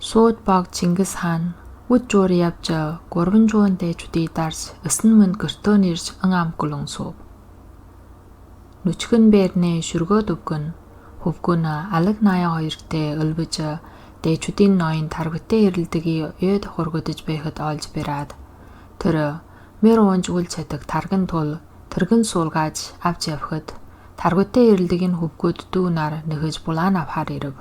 Сууд баг Чингис хаан үд жуур явж 300 дээжүүдийг дарж 9 мөнд гөртөө нэрж ан амгүлэн суув. Нүчгэн бэрнэ шүргөөд өвгөн хөвгүн алаг наяа хоёртой өлбөж дээжүүдийн ноён таргутээ ирэлдэгийг өд хургудж байхад олж бэраад тэр мэр уунж үл чадаг тарган тул тэргэн суулгааж авч явхад таргутээ ирэлдэг нь хөвгүүд дүү нар нэхэж булаан авахар ирэв.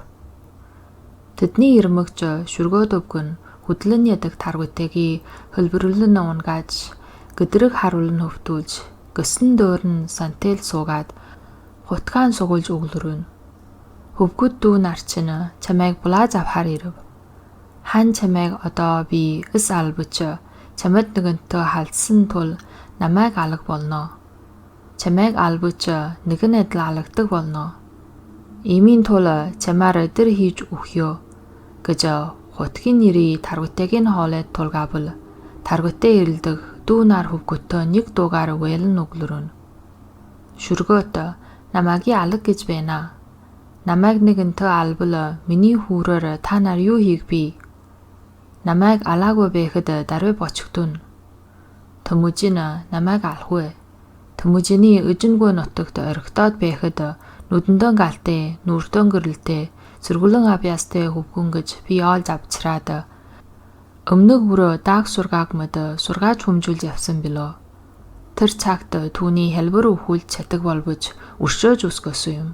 Тэдний ирмэгч шүргөөд өвгөн хөдлөн ядаг таргутайг хөлбөрлөн унгааж гэдрэг харуулн хөвтүүлж гөсөн дөөрн сантел суугаад хутгаан сугулж өглөрөн. Хөвгүүд дүү нар чинь чамайг булааж авахар ирэв. Хан чамайг одоо би эс албач чамд нэгэнтээ халдсан тул намайг алаг болно. Чамайг албач нэгэн адил алагддаг болно. Иймийн тул чамаар өдөр хийж өгье гэж хутгийн нэрий таргутайг нь хоолойд тулгаавал таргутаа ирэлдэг дүү нар хөвгөтөө нэг дуугаар уялан өглөрөн. Шүргөөт намаагийн алаг гэж байна. Намайг нэгэнтээ албал миний хүүрээр та нар юу хийх би? Намайг алаагүй байхад даруй бочгдөн. Төмөжин намайг алахгүй. Төмөжиний өжингөө нутагт орхитоод байхад нүдэндөө галтай, нүрдөө гэрэлтэй, сөргөлөн авьяастай хөвгүн гэж би олж авчраад өмнөг бүрөө дааг сургааг мод сургааж хүмжүүлж явсан билөө. Тэр цагт түүний хэлбэр өвхүүлж чаддаг болбож өршөөж үсгэсэн юм.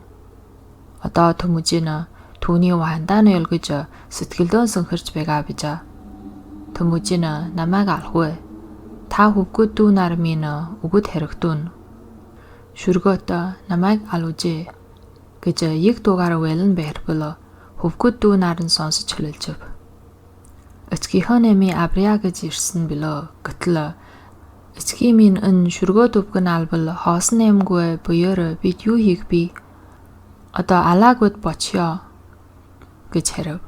Одоо төмөжин түүний вандаа нөлгөж сэтгэлдөө сөнхөрч байгаа биж. Төмөжин намайг алахгүй. Та хөвгүүд дүү нар минь өгöd хэрэгтүүн. Шүргөөт намайг алуужээ гэж яг дуугаар уялан байрбал хөвгүүд дүү нар нь сонсож хөлөлжөв. Эцгийнхөө нэмий Абрия гэж ирсэн билөө. Гэтэл эцгийн минь энэ шүргөөд өвгөн албал хоосон нэмгүй буёр бид юу хийх би? Одоо алаагуд бочё гэж харив.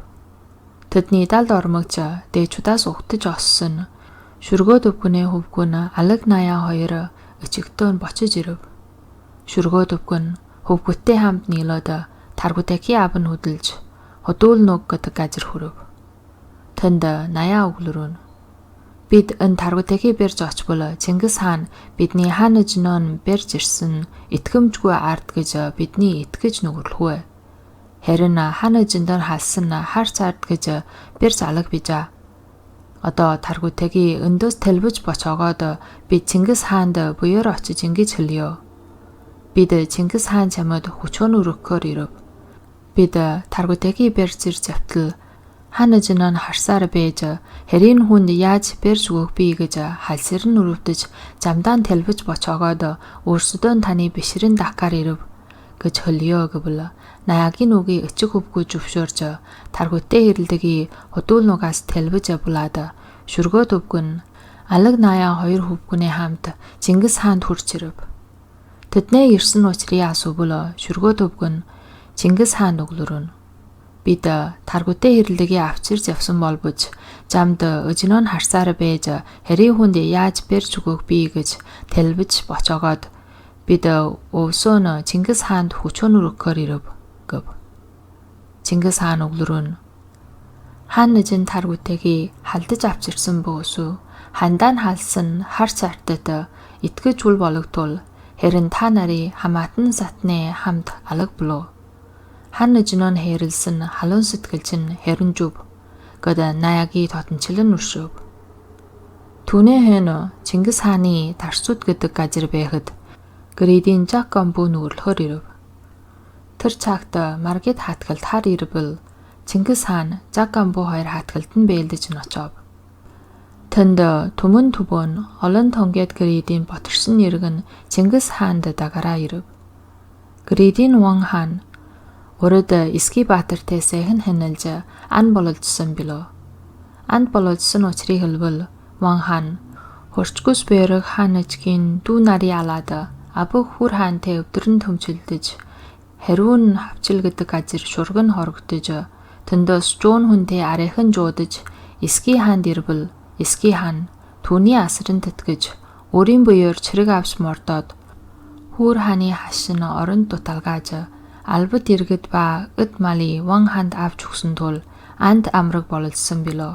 Тэдний далд ормогч дээчудаас угтаж оссон шүргөөд өвгөний хөвгүн алаг наяа хоёр өчигтөө бочиж ирэв. Шүргөөд өвгөн хөвгөттэй хамт нийлээд таргутайгийн абн хөдөлж хөдүүл нүг гэдэг газар хүрв. Тэнд наяа өглөрөн. Бид энэ таргутайгийг барьж очбол Чингис хаан бидний хан эжнөө барьж ирсэн итгэмжгүй ард гэж бидний итгэж нүгэрлэхүү. Харин хан эжэндээ халсан харц ард гэж барьж алаг бижаа. Одоо таргутайгийг өндөөс тэлбэж бочоогоод бид Чингис хаанд буяр очиж ингэж хэлье. Бид Чингис хаан чамд хүчөөн өргөхөөр ирэв. Бид таргутайгийг барьж ирж явтал хан эжнээ харсаар байж хэрийн хүнд яаж барьж өгөх би гэж халсэр нь өрөвдөж замдаа тэлбэж бочоогоод өөрсдөө таны бишрэн дахгаар ирэв гэж хэлье гэвэл наяагийн үгийг эцэг хөвгөө зөвшөөрж таргутай хэрэлдэгийг хөдүүл нугаас тэлбэж булаад шүргөөд өвгөн алаг наяа хоёр хөвгүний хамт Чингис хаанд хурж ирэв. Тэдний ирсэн учрыг асуувал шүргөөд өвгөн Чингис хаанд өглөрөн. Бид таргутай хэрэлдэгийг авчирж явсан болбож замд өжнөө харсаар байж хэрийн хүнд яаж барьж өгөх би гэж тэлбэж бочоогоод бид өвсөөн Чингис хаанд хүчөөн өргөхөөр ирэв гэв. Чингис хаан өглөрөн хан эжэн таргутайгийг халдаж авчирсан бөөсөө хандаа нь халсан харц артад итгэж үл бологтул хэрэн та нарын хамаатан сатны хамт алаг болов. Хан эжнөө хэрэлсэн халуун сэтгэл чинь хэрэн зүв гэд наяагийн тотончлон өршөв. Түүний хэн Чингис хааны Тарсууд гэдэг газар байхад гэрийн Жакомбу нүгэрлөхөр ирэв. Тэр цагт Маргит хатгалд хар ирвэл Чингис хаан Жакомбу хоёр хатгалд нь бэлдэж ночов. Тэнд түмэн түбөн олон тонгед гэрийн боторсон нэргэн Чингис хаанд дагараа ирэв. Гэрийн Ван хаан урд Эски Баатартай сайхан хяналж ан бололцсон билөө. Анд бололцсон учрыг хэлбэл Ван хаан хурцгүс бэрэг хаан эжгийн дүү нарын алаад абог хүр хаантай өвдрөн төмчилдөж хариун хавчил гэдэг газар шурган хорогдож тэндээс жуун хүнтэй арайхан жуудаж Эски хаанд ирвэл Эски хаан түүний асран тэтгэж өөрийн буяар чирэг авч мордоод хүүр хааны хашин оронд дуталгааж албад иргэд ба эд мали Ван хаанд авч өгсөн тул ант амраг бололцсон билөө.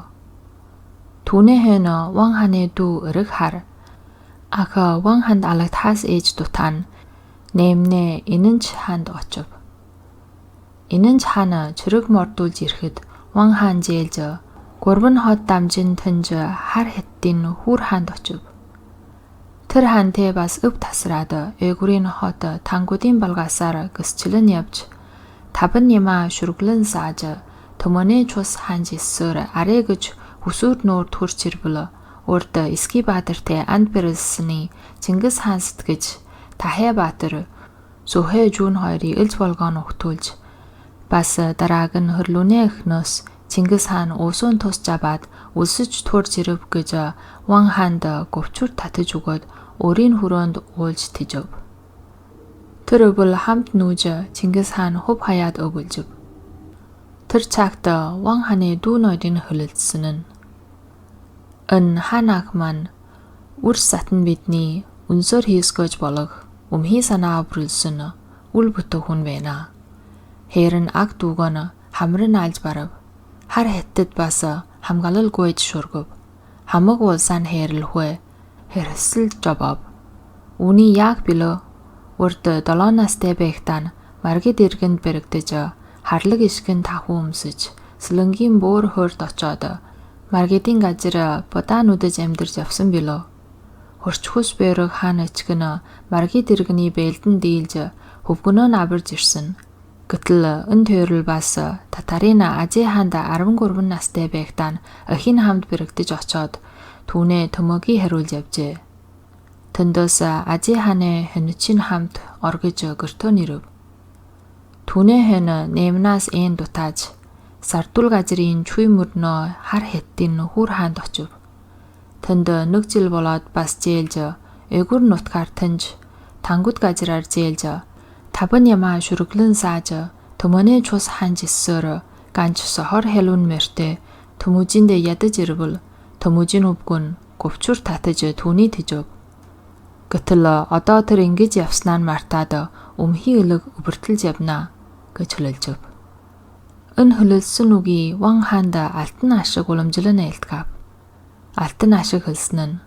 Түүний хойно Ван хааны дүү өрг хар. Аха Ван ханд алагдхаас ээж дутаан нэмнэ инэнч хаанд очив. Инэнч хаана чөрөг мордуулж ирэхэд Ван хаан зээлж гурван хот дамжин тэнж хар хэттийн хүүр хаанд очив. Тэр хаантэй бас өв тасраад ээгүрийн хот тангуудын балгаасаар гисчлэн явж табан яма шүрглэн сааж төмөний чус хаанж иссээр арэ гэж хүсүр нуур төрч ирбэл урд Эски Баатартай анд бэрэлсэний Чингис хаан сэтгэж Тахэ Баатар Сүхэ Жүүн хоёрыг элж болгоон өгтүүлж бас дарааг нь хөрлүүнээ эхнөөс Чингис хаан уусуун тусч аваад үлсэж төрж ирв гэж Ван хаанд говчур татаж өгөөд өөрийн хүрээнд уулж тижв. Тэр өвөл хамт нүүж Чингис хаан хөв хаяад өгүүлжв. Тэр цагт Ван хааны дүү ноёдын хөлөлдсөн нь эн ханаг маань үр сатан бидний үнсөр хийсгэж болох өмхий санаа бүрэлсэн үл бүтэх хүн байна. Хэрэн аг дүүгэн хамрын алж барав. Хар хэтэд бас хамгаалалгүй шүргэв. Хамаг улсaan хэрэлхвэ хэрсэл жобоб. Үний яг билөө урд 7 настай байхдаа маргид иргэнд бэрэгдэж харлаг ишгэн таху өмсөж сэлэнгийн бөөр хойрд очоод маргидын газар бодаа нүдэж амьдарч явсан билөө. Хөрчхүс бэрэг хаан ичгэн маргид иргэний бэлдэн дийлж хөвгөнөө аварж ирсэн. Гэтэл энэ төрөл бас татарын Ажи хаанд 13 настай байхдаа охин хамт бэрэгдэж очоод түүнээ төмөгийг хариулж явжээ. Тэндээс Ажи хааны хөнөчийн хамт оргиж гөртөө нэрв. Түүний хойно нэмнаас эн дутааж сардул газрын чүй мөрнөө хар хэттийн хүүр хаанд очив. Тэнд нэг жил болоод бас зээлж эгүр нутгаар таньж тангууд газраар зээлж табан яма шүрглэн сааж төмөний чус ханж иссээр ганч сохор хэлүн мэртэ төмөжиндэ ядаж ирвэл төмөжин өвгөн говчур татаж түүний тижв. Гэтэл одоо тэр ингэж явснаа нь мартаад өмхий өлөг өвөртөлж явнаа гэж хэлэлжв. Энэ хөлөлсөн үгийг Ван хаанд алтан ашиг уламжлан ээлтгэв. Алтан ашиг хэлсэн нь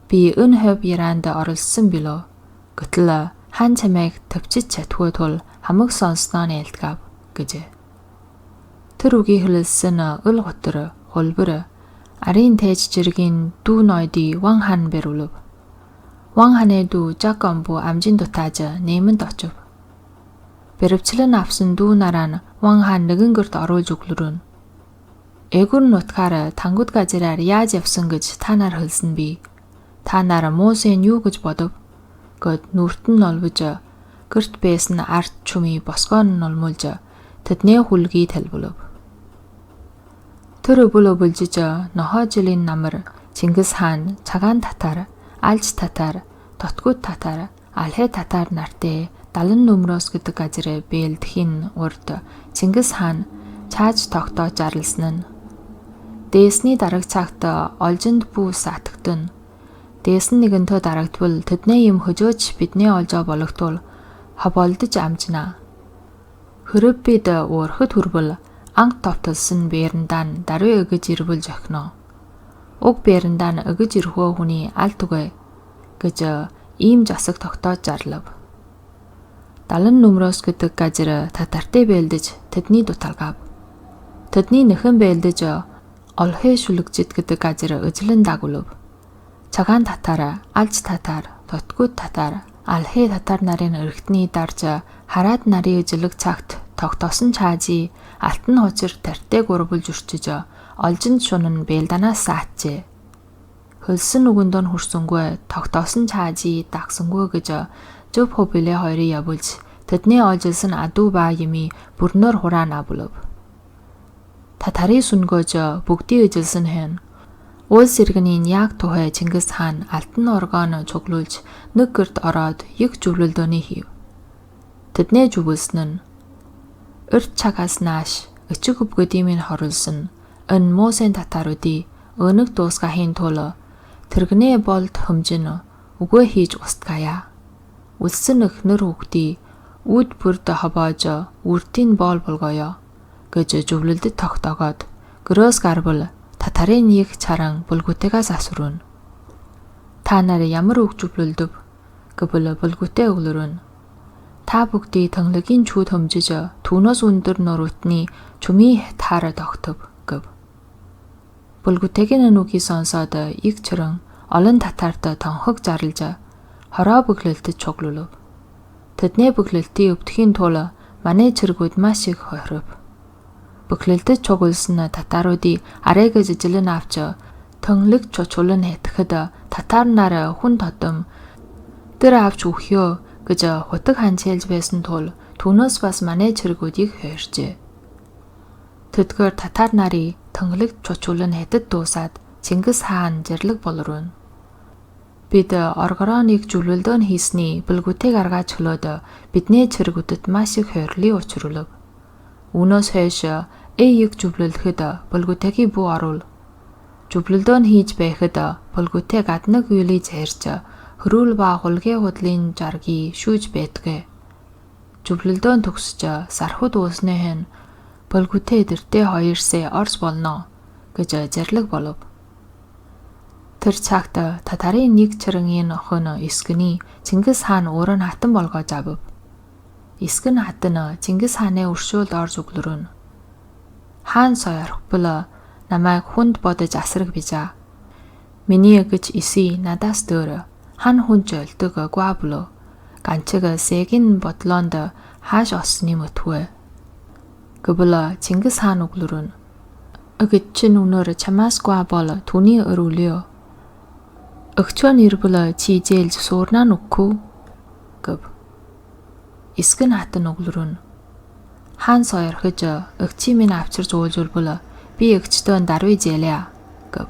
би энэ хөв яранд оролцсон билөө. Гэтэл хаан чамайг төвчж чадгүй тул хамаг сонсноо ээлтгэв гэжээ. Тэр үгийг хэлсэн өл готор хулбар арын тээж жиргийн дүү ноёдыг Ван хаан бэрвлв. Ван хааны дүү Жакомбу амжин дутааж нэмэнд очив. Бэрвчлэн авсан дүү нараа нь Ван хаан нэгэн гэрт оруулж өглөрөн. Эгүр нутгаар тангууд газраар яаж явсан гэж та нар хэлсэн би. Та нар Мосен юу гэж бодов? Гэд нүрт нь олвож гэрт байсан арт чүмий босгоон нь олмуулж тэдний хүлгийг талбулв. Тэр өвөл өвөлжиж нохоо жилийн намар Чингис хаан цагаан татар, алж татар, тотгууд татар, алхэ татар нартай далан нөмрөөс гэдэг газар бэлдэхийн урд Чингис хаан чааж тогтоож зарлсан нь дээсний дараг цагт олжинд бүү сатагдана. Дээсэн нэгэнтөө дарагдвал тэдний юм хөжөөж бидний олжоо болохтуул хоболдож амжнаа. Хөрөв бид уурхад хүрбэл анх товтолсон бэрэндаа даруй өгөж ирвэл зохино. Уг бэрэндаа өгөж ирхөө хүний аль түгэ гэж ийм засаг тогтоож зарлав. Далан нөмрөөс гэдэг газар татартай бэлдэж тэдний дуталгав. Тэдний нэхэн бэлдэж олхэ шүлэгжид гэдэг газар өжлөн дагуулв. Цагаан татар, алж татар, тотгууд татар, алхэ татар нарын өргөтний дарж хараад нарын өжлөг цагт тогтоосон чаажи алтан хучир тартай гурвуулж өрчөж олжинд шунан бэлданаас саачээ. Хөлсөн үгэндөө хүрсэнгүй тогтоосон чаажи дагсангүй гэж зөв хөвөлөө хоёрыг явуулж тэдний олжилсан адуу ба юмий бүрнөр хураан авлав. Татарын сүнгөөж бүгдийг эжилсэн хэн Улс иргэний яг тухай Чингис хаан алтан оргон цуглуулж нэг гэрт ороод их зөвлөлдөөний хийв. Тэдний зөвлөсөн нь урд цагаас нааш өчиг өвгөдийн хорлсон энэ Мосен татаруудыг өнөг дуусгахийн тулд тэргэнэ болд хөмжин үгөө хийж устгая. Үлсэн эхнэр хүүхдийг үд бүрд хобоож үртийн боол болгоё. гэж зөвлөлдөд тогтоогоод гөрөөс гарбал татарын нэг чаран булгүтээс асуурна. Та нарыг ямар үг зөвлөлдөв гэвэл булгүтээ өглөрөн. Та бүгдийг тонглогийн чүүд хөмжиж түүнээс өндөр нуруутны чүмийн таарад огтов гэв. Булгүтэгийн нүгийг сонсоод иг чирэн олон татарт тонхог зарлж хороо бүглэлтэд чуглуулв. Тэдний бүглэлтийн өвдөхийн тул манай цэргүүд маш их хорив. Бүглэлтэд чугулсан татаруудыг арайг жижиглэн авч тонглог чучулан хэтгэхэд татар нар хүн тодом тэр авч өгөхөө гэж хутаг ханчээлж байсан тул түүнээс бас манай цэргүүдийг хойржээ. Тэдгээр татар нарыг тонглог чучулан хэдэд дуусаад Чингис хаан жирлэг болрон. Бид оргорооныг зөвлөлдөөн хийсний бүлгүтэйг аргаж хөлөөд бидний цэргүүдэд маш их хойрлын учруулв. Үүнээс хойш эйг зөвлөлдөхөд бүлгүтэйг бүү оруул. Зөвлөлдөөн хийж байхад бүлгүтэй гаднаг үйлийг зайрч хөрүүл ба хулгийн худлын жаргийг шүүж байдгэ. Зөвлөлдөөн төгсөж сархуд ууснаа хэн бүлгүтэй дэртээ 2 сая орс болно гэж зарлаг болов. Тэр цагт татарын нэг чирэнгийн охин Искэний Чингис хаан өөрөө хатан болгож авв. Искэн хатан Чингис хааны өршөөлд орж өглөрөн. Хаан сойрхбол намайг хүнд бодож асраг бижаа. Миний гэж иси надаас дөр хан хүн жолдог гуабло. Ганчиг сэгин бодлоонд хааш осны мөтвэ. Гэвэл Чингис хаан өглөрөн. Өгч чин өнөр чамаас гуабол түүний өрүүлё. Өгчөн ирбэл чи зээлж суурнаа нүггүй гэв. Искэн хатан өглөрөн. Хаан сойрхож өгчийн минь авчирч уулжулбал би өгчтөө даруй зээлээ гэв.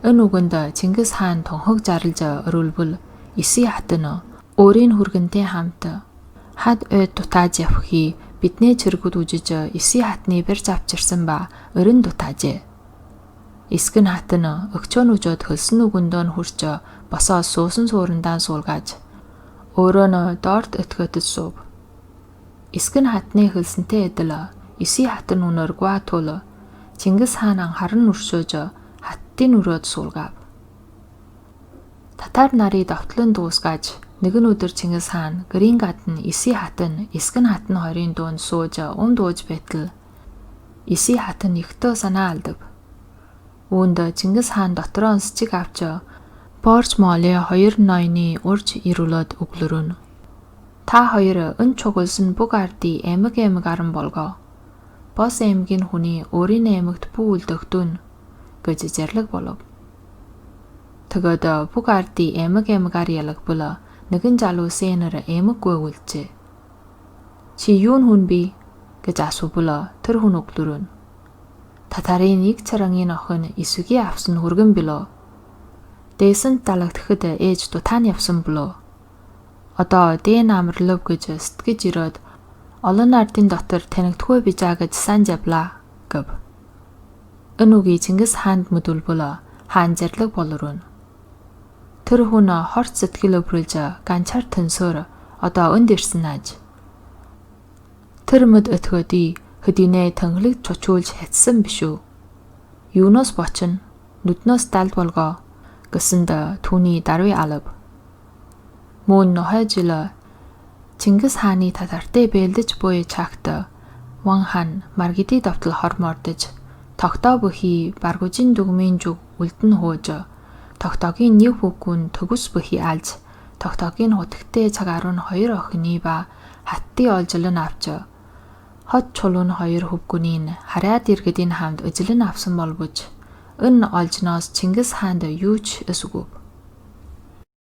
Энэ үгэнд Чингис хаан тонхог зарлж өрүүлбэл Иси хатан өөрийн хүргэнтэй хамт хад ойд дутааж явхий бидний цэргүүд үжиж Иси хатны барьж авчирсан ба өрн дутаажээ. Искэн хатан өгчөн үжөөд хөлсөн үгэндөө нь хурж босоо суусан суурандаа суулгааж өөрөө нь доорт өтгөдөж суув. Искэн хатны хөлсөнтэй эдэл Иси хатан үнээр гуатул Чингис хаан анхааран өршөөж хаттын өрөөд суулгав. Татар нарыг довтлон дуусгаж нэгэн өдөр Чингис хаан гэрийн гадна Иси хатан Искэн хатан хоёрын дуунд сууж дууж байтал Иси хатан ихтэй санаа алдав. Үүнд Чингис хаан дотроо онцчиг авч Борч Молли 2 ноёны урж ирүүлээд өглөрөн. Та хоёр өн чугулсан бүг ардын эмэг аран болгоо. Бос эмгийн хүний өөрийн эмэгт бүү үлдэгдүн гэж зарлаг болов. Тэгэд бүг ардын эмэг ар ялагбал нэгэн залуу сэнэр эмэггүй үлджээ. Чи юу хүн би гэж асуувал тэр хүн өглөрөн. Татарын нэг царангийн охин Исүгийн авсан хүргэн билөө. Дээсэнд далагдахад ээж дутаан явсан болоо. Одоо дэн амрлав гэж сэтгэж ирээд олон ардын дотор танигдгүй bijаа гэж санаж явлаа гэв. Энэ үгийг Чингис хаанд мэдүүлбэл хаан зарлаг болрон. Тэр хүн хорт сэтгэл өврүүлж ганчаар төнсөөр одоо өнд ирсэн нааж. Тэр мэд өтгөдий хөдийнэ тонглог чучуулж хатсан биш үү? Юунаас бочно? Нүднөөс далд болгоо гэсэнд түүний даруй алав. Мөн нохойжил Чингис хааны татартай бэлдэж буй цагт Ван хаан маргидий довтол хормордож тогтоо бүхий баргужин дүгмийн зүг үлдэн хууж тогтоогийн нэг бүгүүн төгс бүхий алж тогтоогийн хутагтай цаг 12 охины ба хаттын олжлон авч хот чулуун 2 хөвгүнийг хараад иргэдийн хамт эзлэн авсан болбож энэ олжноос Чингис хаанд юу ч эсвгүй.